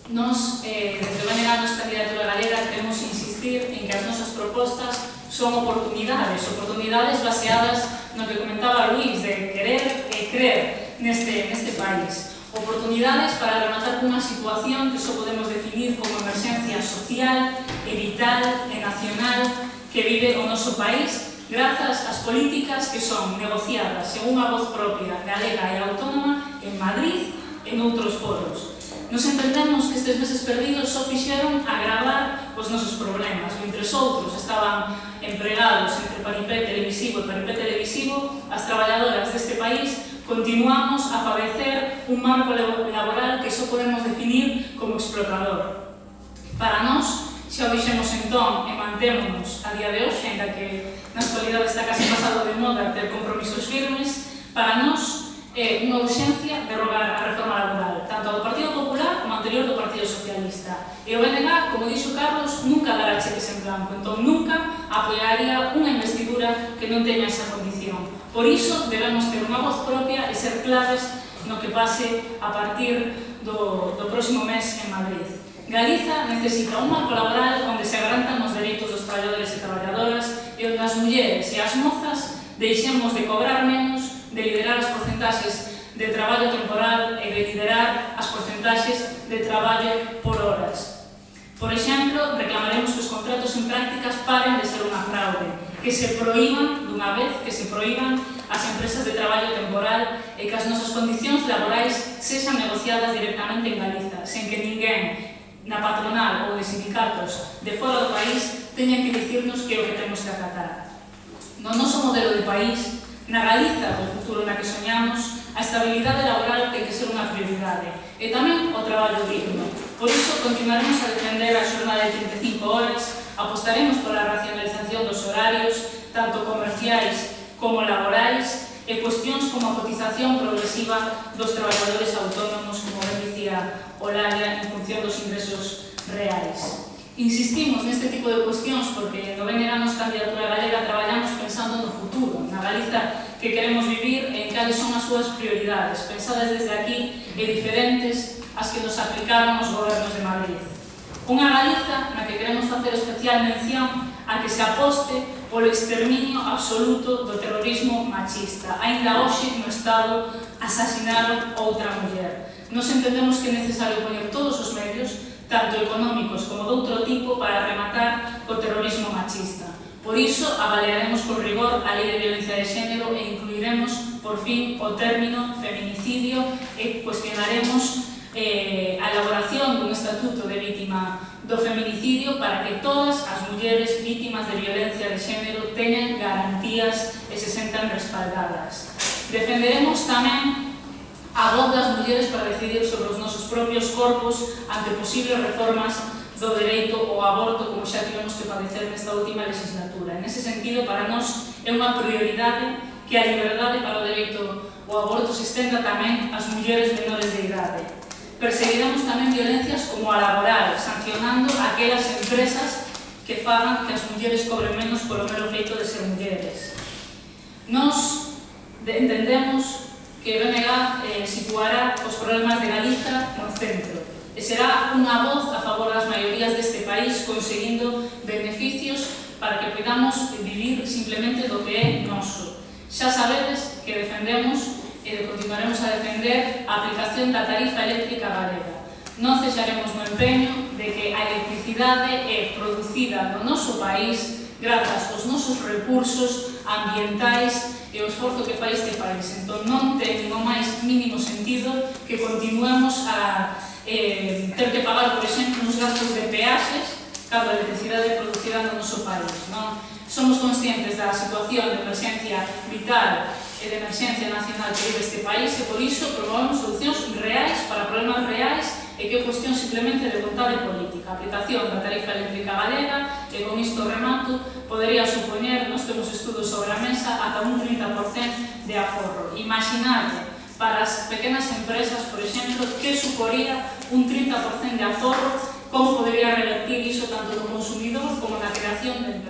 Nos, desde o BNG, nos Candidatura Galega, queremos insistir en que as nosas propostas son oportunidades baseadas no que comentaba Luís, de querer e creer neste país. Oportunidades para rematar cunha situación que só podemos definir como emerxencia social, e vital, e nacional que vive o noso país grazas ás políticas que son negociadas según a voz propia, galega e autónoma en Madrid e noutros foros. Nos entendemos que estes meses perdidos só fixeron agravar os nosos problemas. Mentres outros estaban empregados entre paripé televisivo e paripé televisivo, as traballadoras deste país continuamos a padecer un marco laboral que só podemos definir como explotador. Para nós, xa o dixemos entón e mantémonos a día de hoxe, ainda que na actualidade está casi pasado de moda ter compromisos firmes, para nós é unha urxencia derrogar a reforma laboral, tanto a do Partido Popular como a anterior do Partido Socialista. E o BNG, como dixo Carlos, nunca dará cheques en blanco, entón nunca apoiaría unha investidura que non teña esa condición. Por iso debemos ter unha voz propia e ser claves no que pase a partir do próximo mes en Madrid. Galiza necesita un marco laboral onde se garantan os dereitos dos traballadores e traballadoras e onde as mulleres e as mozas deixemos de cobrar menos, de liderar as porcentaxes de traballo temporal e de liderar as porcentaxes de traballo por horas. Por exemplo, reclamaremos que os contratos en prácticas paren de ser unha fraude, que se proíban, dunha vez, que se proíban as empresas de traballo temporal e que as nosas condicións laborais sexan negociadas directamente en Galiza, sen que ninguén na patronal ou de sindicatos de fora do país teñan que dicirnos que é o que temos que acatar. No noso modelo de país, na Galiza do futuro na que soñamos, a estabilidade laboral ten que ser unha prioridade e tamén o traballo digno. Por iso, continuaremos a defender a xornada de 35 horas, apostaremos pola racionalización dos horarios, tanto comerciais como laborais, e cuestións como a cotización progresiva dos traballadores autónomos, como ben dicía Olaria, en función dos ingresos reais. Insistimos neste tipo de cuestións porque no BNG nos Candidatura Galega traballamos pensando no futuro, na Galiza que queremos vivir e en cales son as súas prioridades, pensadas desde aquí e diferentes ás que nos aplicaron os gobernos de Madrid. Unha Galiza na que queremos facer especial mención a que se aposte polo exterminio absoluto do terrorismo machista. Aínda hoxe no Estado asasinaron outra muller. Nos entendemos que é necesario poñer todos os medios, tanto económicos como de outro tipo, para rematar co terrorismo machista. Por iso, avaliaremos con rigor a Lei de Violencia de Xénero e incluiremos, por fin, o término feminicidio e cuestionaremos a elaboración dun estatuto de vítima do feminicidio para que todas as mulleres vítimas de violencia de xénero teñan garantías e se sentan respaldadas. Defenderemos tamén a voz das mulleres para decidir sobre os nosos propios corpos ante posibles reformas do dereito ao aborto, como xa tivemos que padecer nesta última legislatura. En ese sentido, para nós é unha prioridade que a liberdade para o dereito ao aborto se estenda tamén ás mulleres menores de idade. Perseguiremos tamén violencias como a laboral, sancionando aquelas empresas que fagan que as mulleres cobren menos polo mero feito de ser mulleres. Nos entendemos que o BNG situará os problemas de Galiza no centro e será unha voz a favor das maiorías deste país conseguindo beneficios para que podamos vivir simplemente do que é noso. Xa sabedes que defendemos e continuaremos a defender a aplicación da tarifa eléctrica galega. Non cesaremos no empeño de que a electricidade é producida no noso país grazas aos nosos recursos ambientais e o esforzo que fai este país. Entón non ten o máis mínimo sentido que continuemos a ter que pagar, por exemplo, uns gastos de peaxes cando a electricidade é producida no noso país. Somos conscientes da situación de emerxencia vital e de emerxencia nacional que vive este país e por iso promovemos solucións reais para problemas reais e que é cuestión simplemente de vontade política. A aplicación da tarifa eléctrica galega e con isto remato podería supoñer, nós temos estudos sobre a mesa, ata un 30% de aforro. Imaginade para as pequenas empresas, por exemplo, que suporía un 30% de aforro, como podería revertir iso tanto no consumidor como na creación de empresas.